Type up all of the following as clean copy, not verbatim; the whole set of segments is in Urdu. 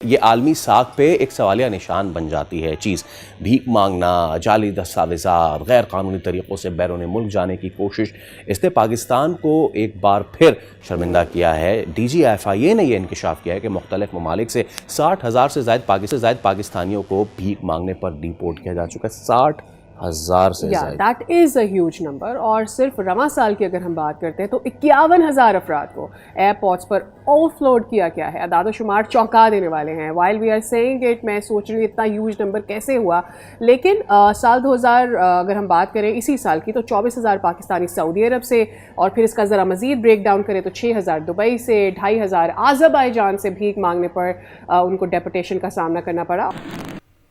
یہ عالمی ساکھ پہ ایک سوالیہ نشان بن جاتی ہے چیز. بھیک مانگنا، جعلی دستاویزات، غیر قانونی طریقوں سے بیرون ملک جانے کی کوشش، اس نے پاکستان کو ایک بار پھر شرمندہ کیا ہے. ڈی جی ایف آئی اے نے یہ انکشاف کیا ہے کہ مختلف ممالک سے 60,000 سے زائد پاکستانیوں کو بھیک مانگنے پر ڈیپورٹ کیا جا چکا ہے. 60,000 سے زائد. That is a huge number. اور صرف رواں سال کی اگر ہم بات کرتے ہیں تو 51,000 افراد کو ایئرپورٹس پر آف لوڈ کیا گیا ہے. اعداد و شمار چونکا دینے والے ہیں. While we are seeing it, میں سوچ رہی ہوں اتنا ہیوج نمبر کیسے ہوا، لیکن سال 2000 اگر ہم بات کریں اسی سال کی تو 24,000 پاکستانی سعودی عرب سے، اور پھر اس کا ذرا مزید بریک ڈاؤن کریں تو 6,000 دبئی سے، 2,500 آذربائیجان سے بھیک مانگنے پر ان کو ڈیپوٹیشن کا سامنا کرنا پڑا.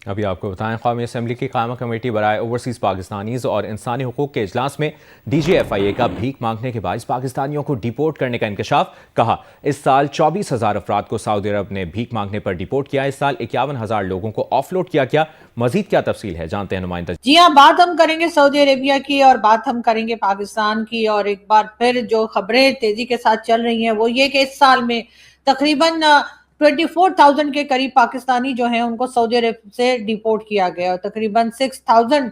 ابھی آپ کو بتائیں، قومی اسمبلی کی قائمہ کمیٹی برائے اوورسیز پاکستانیز اور انسانی حقوق کے اجلاس میں ڈی جی ایف آئی اے کا بھیک مانگنے کے باعث پاکستانیوں کو ڈیپورٹ کرنے کا انکشاف. کہا اس سال 24,000 افراد کو سعودی عرب نے بھیک مانگنے پر ڈیپورٹ کیا. اس سال 51,000 لوگوں کو آف لوڈ کیا گیا. مزید کیا تفصیل ہے جانتے ہیں نمائندہ. جی ہاں، بات ہم کریں گے سعودی عربیہ کی اور بات ہم کریں گے پاکستان کی. اور ایک بار پھر جو خبریں تیزی کے ساتھ چل رہی ہیں وہ یہ کہ اس سال میں تقریباً 24,000 کے قریب پاکستانی جو ہیں ان کو سعودی عرب سے ڈیپورٹ کیا گیا، اور تقریباً 6,000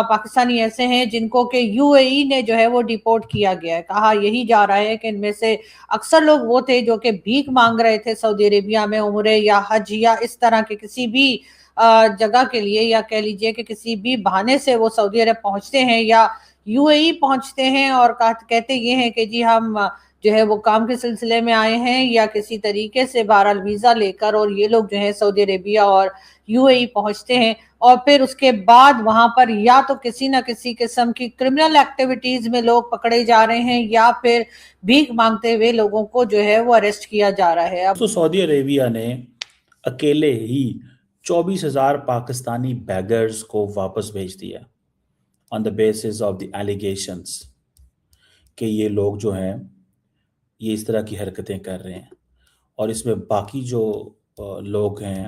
پاکستانی ایسے ہیں جن کو کہ یو اے ای نے جو ہے وہ ڈیپورٹ کیا گیا ہے. کہا یہی جا رہا ہے کہ ان میں سے اکثر لوگ وہ تھے جو کہ بھیک مانگ رہے تھے سعودی عربیہ میں عمرے یا حج یا اس طرح کے کسی بھی جگہ کے لیے، یا کہہ لیجئے کہ کسی بھی بہانے سے وہ سعودی عرب پہنچتے ہیں یا یو اے ای پہنچتے ہیں اور کہتے یہ ہیں کہ جی ہم جو ہے وہ کام کے سلسلے میں آئے ہیں یا کسی طریقے سے بہرحال ویزا لے کر، اور یہ لوگ جو ہے سعودی عربیہ اور یو اے ای پہنچتے ہیں، اور پھر اس کے بعد وہاں پر یا تو کسی نہ کسی قسم کی کرمنل ایکٹیویٹیز میں لوگ پکڑے جا رہے ہیں یا پھر بھیک مانگتے ہوئے لوگوں کو جو ہے وہ اریسٹ کیا جا رہا ہے. تو سعودی عربیہ نے اکیلے ہی 24,000 پاکستانی بیگرز کو واپس بھیج دیا on the basis of the allegations کہ یہ لوگ جو ہیں یہ اس طرح کی حرکتیں کر رہے ہیں، اور اس میں باقی جو لوگ ہیں،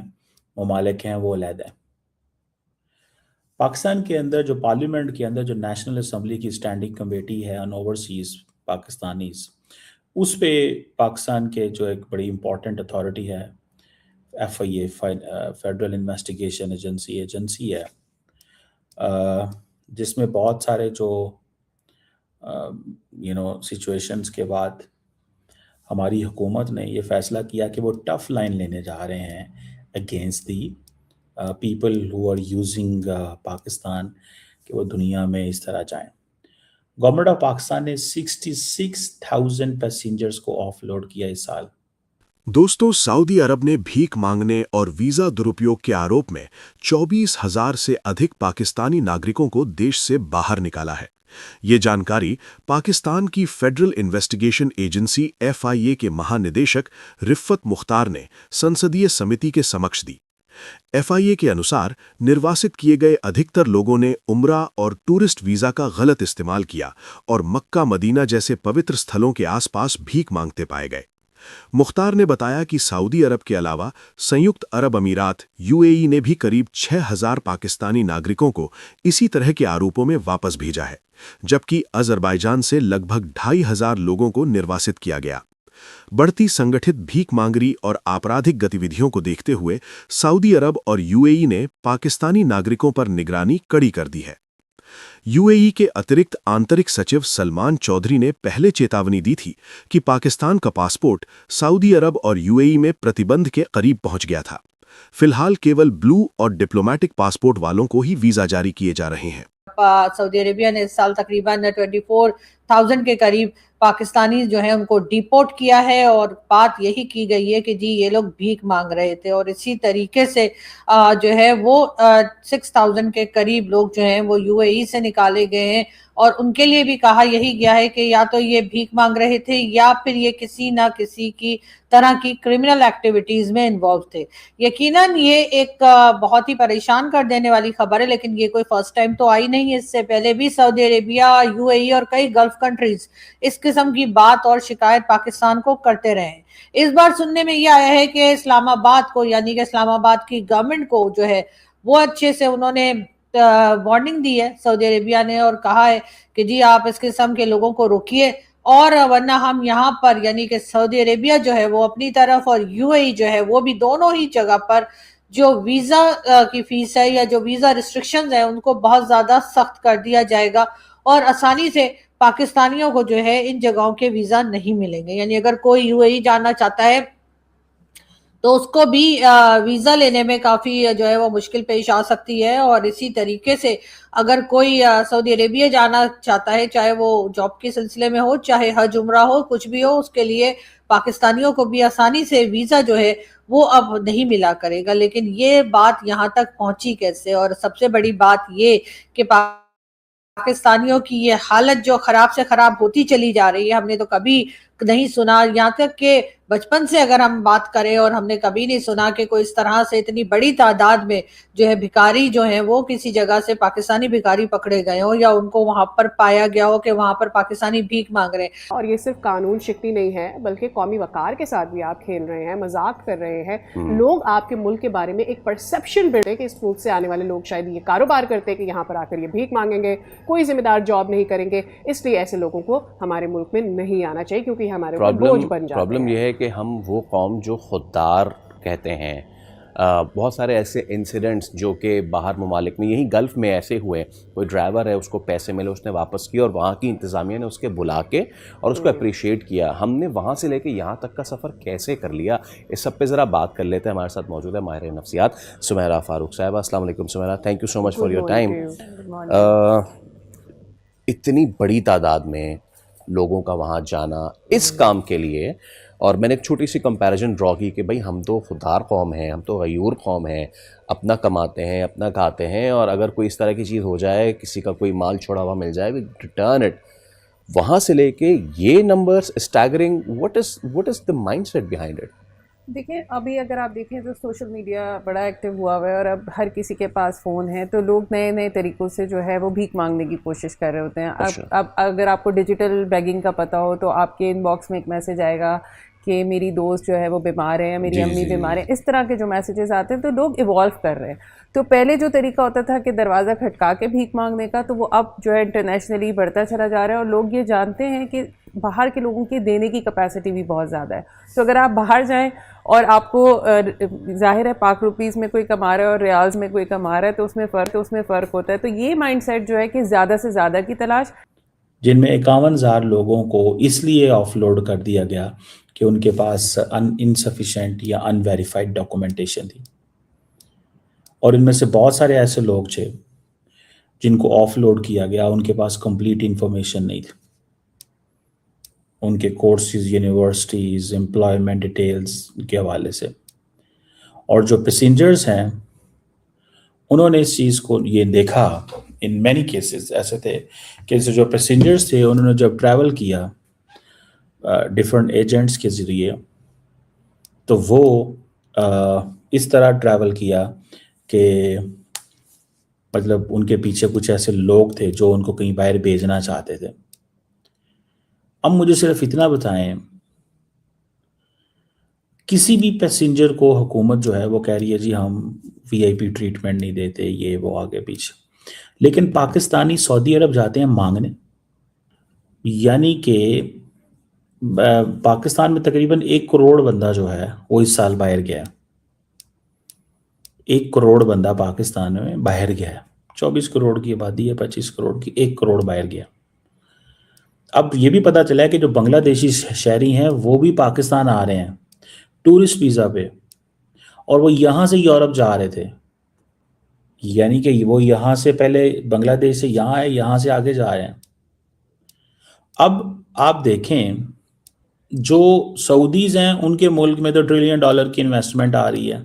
ممالک ہیں، وہ علیحدہ ہیں. پاکستان کے اندر جو پارلیمنٹ کے اندر جو نیشنل اسمبلی کی اسٹینڈنگ کمیٹی ہے آن اوورسیز پاکستانیز، اس پہ پاکستان کے جو ایک بڑی امپورٹنٹ اتھارٹی ہے ایف آئی اے، فیڈرل انویسٹیگیشن ایجنسی ہے، جس میں بہت سارے جو سچویشنز کے بعد ہماری حکومت نے یہ فیصلہ کیا کہ وہ ٹف لائن لینے جا رہے ہیں against the people who are using Pakistan کہ وہ دنیا میں اس طرح جائیں. گورنمنٹ آف پاکستان نے 66,000 پیسنجرز کو آف لوڈ کیا اس سال. دوستو، سعودی عرب نے بھیک مانگنے اور ویزا درپیوگ کے آروپ میں 24,000 سے ادھک پاکستانی ناگرکوں کو دیش سے باہر نکالا ہے. یہ جانکاری پاکستان کی فیڈرل انویسٹیگیشن ایجنسی ایف آئی اے کے مہاندیشک رفت مختار نے سنسدیہ سمیتی کے سمکش دی. ایف آئی اے کے انوسار نرواست کیے گئے ادھکتر لوگوں نے عمرہ اور ٹورسٹ ویزا کا غلط استعمال کیا اور مکہ مدینہ جیسے پوتر استھلوں کے آس پاس بھیک مانگتے پائے گئے. مختار نے بتایا کہ سعودی عرب کے علاوہ سنیکت عرب امارات یو اے ای نے بھی قریب 6,000 پاکستانی ناگرکوں کو اسی طرح کے آروپوں میں واپس بھیجا ہے، جبکہ آذربائیجان سے لگ بھگ 2,500 لوگوں کو نرواست کیا گیا. بڑھتی سنگٹھت بھیک مانگری اور آپرادھک گتیودھیوں کو دیکھتے ہوئے سعودی عرب اور یو اے ای نے پاکستانی ناگرکوں پر نگرانی کڑی کر دی ہے. یو اے ای کے اترکت آنترک سچو سلمان چودھری نے پہلے چیتاونی دی تھی کہ پاکستان کا پاسپورٹ سعودی عرب اور یو اے ای میں پرتیبندھ کے قریب پہنچ گیا تھا. فی الحال کیول بلو اور ڈپلومیٹک پاسپورٹ والوں کو ہی ویزا جاری کیے جا رہے ہیں. سعودی عربیہ نے اس سال تقریباً 24,000 کے قریب پاکستانی جو ہیں ان کو ڈیپورٹ کیا ہے، اور بات یہی کی گئی ہے کہ جی یہ لوگ بھیک مانگ رہے تھے، اور اسی طریقے سے جو ہے وہ 6,000 کے قریب لوگ جو ہیں وہ یو اے ای سے نکالے گئے ہیں، اور ان کے لیے بھی کہا یہی گیا ہے کہ یا تو یہ بھیک مانگ رہے تھے یا پھر یہ کسی نہ کسی کی طرح کی کرمنل ایکٹیویٹیز میں انوالو تھے. یقیناً یہ ایک بہت ہی پریشان کر دینے والی خبر ہے، لیکن یہ کوئی فرسٹ ٹائم تو آئی نہیں ہے. اس سے پہلے بھی سعودی عربیہ، یو اے ای اور کئی گلف کنٹریز اس قسم کی بات اور شکایت پاکستان کو کرتے رہے ہیں. اس بار سننے میں یہ آیا ہے کہ اسلام آباد کو، یعنی کہ اسلام آباد کی گورنمنٹ کو جو ہے وہ اچھے سے انہوں نے وارننگ دی ہے سعودی عربیہ نے، اور کہا ہے کہ جی آپ اس قسم کے لوگوں کو روکیے اور ورنہ ہم یہاں پر یعنی کہ سعودی عربیہ جو ہے وہ اپنی طرف اور یو اے ای جو ہے وہ بھی دونوں ہی جگہ پر جو ویزا کی فیس ہے یا جو ویزا ریسٹرکشنز ہیں ان کو بہت زیادہ سخت کر دیا جائے گا، اور آسانی سے پاکستانیوں کو جو ہے ان جگہوں کے ویزا نہیں ملیں گے. یعنی اگر کوئی یو اے ای جانا چاہتا ہے تو اس کو بھی ویزا لینے میں کافی جو ہے وہ مشکل پیش آ سکتی ہے. اور اسی طریقے سے اگر کوئی سعودی عربیہ جانا چاہتا ہے، چاہے وہ جاب کے سلسلے میں ہو، چاہے حج عمرہ ہو، کچھ بھی ہو، اس کے لیے پاکستانیوں کو بھی آسانی سے ویزا جو ہے وہ اب نہیں ملا کرے گا. لیکن یہ بات یہاں تک پہنچی کیسے؟ اور سب سے بڑی بات یہ کہ پاکستانیوں کی یہ حالت جو خراب سے خراب ہوتی چلی جا رہی ہے، ہم نے تو کبھی نہیں سنا، یہاں تک کہ بچپن سے اگر ہم بات کریں، اور ہم نے کبھی نہیں سنا کہ کوئی اس طرح سے اتنی بڑی تعداد میں جو ہے بھکاری جو ہیں وہ کسی جگہ سے پاکستانی بھکاری پکڑے گئے ہوں، یا ان کو وہاں پر پایا گیا ہو کہ وہاں پر پاکستانی بھیک مانگ رہے ہیں. اور یہ صرف قانون شکنی نہیں ہے بلکہ قومی وقار کے ساتھ بھی آپ کھیل رہے ہیں، مذاق کر رہے ہیں. لوگ آپ کے ملک کے بارے میں ایک پرسیپشن بلڈ ہے کہ اس ملک سے آنے والے لوگ شاید یہ کاروبار کرتے ہیں کہ یہاں پر آ کر یہ بھیک مانگیں گے، کوئی ذمہ دار جاب نہیں کریں گے. اس لیے ایسے لوگوں کو ہمارے ملک میں نہیں آنا چاہیے کیونکہ ہمارے اوپر بوجھ بن جاتے ہیں. پرابلم یہ ہے کہ ہم وہ قوم جو خوددار کہتے ہیں، بہت سارے ایسے انسیڈنٹس جو کہ باہر ممالک میں، یہی گلف میں ایسے ہوئے، کوئی ڈرائیور ہے، اس کو پیسے ملے، اس نے واپس کیا اور وہاں کی انتظامیہ نے اس کے بلا کے اور اس کو اپریشیٹ کیا. ہم نے وہاں سے لے کے یہاں تک کا سفر کیسے کر لیا، اس سب پہ ذرا بات کر لیتے ہیں. ہمارے ساتھ موجود ہے ماہر نفسیات سمیرہ فاروق صاحبہ. السلام علیکم Sameera, thank you so much for your time. اتنی بڑی تعداد میں لوگوں کا وہاں جانا اس کام کے لیے، اور میں نے ایک چھوٹی سی کمپیریزن ڈرا کی کہ بھئی ہم تو خوددار قوم ہیں، ہم تو غیور قوم ہیں، اپنا کماتے ہیں، اپنا کھاتے ہیں، اور اگر کوئی اس طرح کی چیز ہو جائے، کسی کا کوئی مال چھوڑا ہوا مل جائے، ریٹرن اٹ. وہاں سے لے کے یہ numbers اسٹیگرنگ، what is the mindset behind it؟ دیکھیں ابھی اگر آپ دیکھیں تو سوشل میڈیا بڑا ایکٹیو ہوا ہوا ہے، اور اب ہر کسی کے پاس فون ہے، تو لوگ نئے نئے طریقوں سے جو ہے وہ بھیک مانگنے کی کوشش کر رہے ہوتے ہیں. اب اگر آپ کو ڈیجیٹل بیگنگ کا پتہ ہو تو آپ کے ان باکس میں ایک میسج آئے گا کہ میری دوست جو ہے وہ بیمار ہے، میری امی بیمار ہے. اس طرح کے جو میسیجز آتے ہیں تو لوگ ایوالو کر رہے ہیں. تو پہلے جو طریقہ ہوتا تھا کہ دروازہ کھٹکا کے بھیک مانگنے کا، تو وہ اب جو ہے انٹرنیشنلی بڑھتا چلا جا رہا ہے، اور لوگ یہ جانتے ہیں کہ باہر کے لوگوں کی دینے کی کیپیسٹی بھی بہت زیادہ ہے. تو اگر آپ باہر جائیں اور آپ کو ظاہر ہے پاک روپیز میں کوئی کما رہا ہے اور ریالز میں کوئی کما رہا ہے، تو اس میں فرق ہوتا ہے. تو یہ مائنڈ سیٹ جو ہے کہ زیادہ سے زیادہ کی تلاش، جن میں 51,000 لوگوں کو اس لیے آف لوڈ کر دیا گیا کہ ان کے پاس انسفیشینٹ یا ان ویریفائڈ ڈاکومنٹیشن تھی. اور ان میں سے بہت سارے ایسے لوگ تھے جن کو آف لوڈ کیا گیا، ان کے پاس کمپلیٹ انفارمیشن نہیں تھی، ان کے کورسز، یونیورسٹیز، امپلائمنٹ ڈیٹیلز کے حوالے سے. اور جو پیسنجرز ہیں انہوں نے اس چیز کو یہ دیکھا، ان مینی کیسز ایسے تھے کہ جو پیسنجرز تھے انہوں نے جب ٹریول کیا ڈفرینٹ ایجنٹس کے ذریعے، تو وہ اس طرح ٹریول کیا کہ مطلب ان کے پیچھے کچھ ایسے لوگ تھے جو ان کو کہیں باہر بھیجنا چاہتے تھے. اب مجھے صرف اتنا بتائیں، کسی بھی پیسنجر کو حکومت جو ہے وہ کہہ رہی ہے جی ہم وی آئی پی ٹریٹمنٹ نہیں دیتے، یہ وہ آگے پیچھے، لیکن پاکستانی سعودی عرب جاتے ہیں مانگنے. یعنی کہ پاکستان میں تقریباً 1 کروڑ بندہ جو ہے وہ اس سال باہر گیا. 1 کروڑ بندہ پاکستان میں باہر گیا ہے. 24 کروڑ کی آبادی ہے، 25 کروڑ کی، 1 کروڑ باہر گیا. اب یہ بھی پتا چلا ہے کہ جو بنگلہ دیشی شہری ہیں وہ بھی پاکستان آ رہے ہیں ٹورسٹ ویزا پہ، اور وہ یہاں سے یورپ جا رہے تھے. یعنی کہ وہ یہاں سے پہلے بنگلہ دیش سے یہاں آئے، یہاں سے آگے جا رہے ہیں. اب آپ دیکھیں جو سعودیز ہیں ان کے ملک میں تو $1 ٹریلین کی انویسٹمنٹ آ رہی ہے،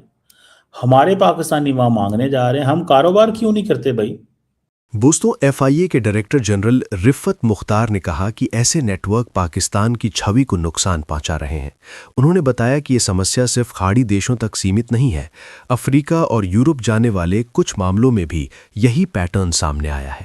ہمارے پاکستانی وہاں مانگنے جا رہے ہیں. ہم کاروبار کیوں نہیں کرتے بھائی؟ دوستوں، FIA کے ڈائریکٹر جنرل رفت مختار نے کہا کہ ایسے نیٹ ورک پاکستان کی چھوی کو نقصان پہنچا رہے ہیں. انہوں نے بتایا کہ یہ سمسیا صرف کھاڑی دیشوں تک سیمت نہیں ہے، افریقہ اور یورپ جانے والے کچھ معاملوں میں بھی یہی پیٹرن سامنے آیا ہے.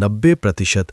90%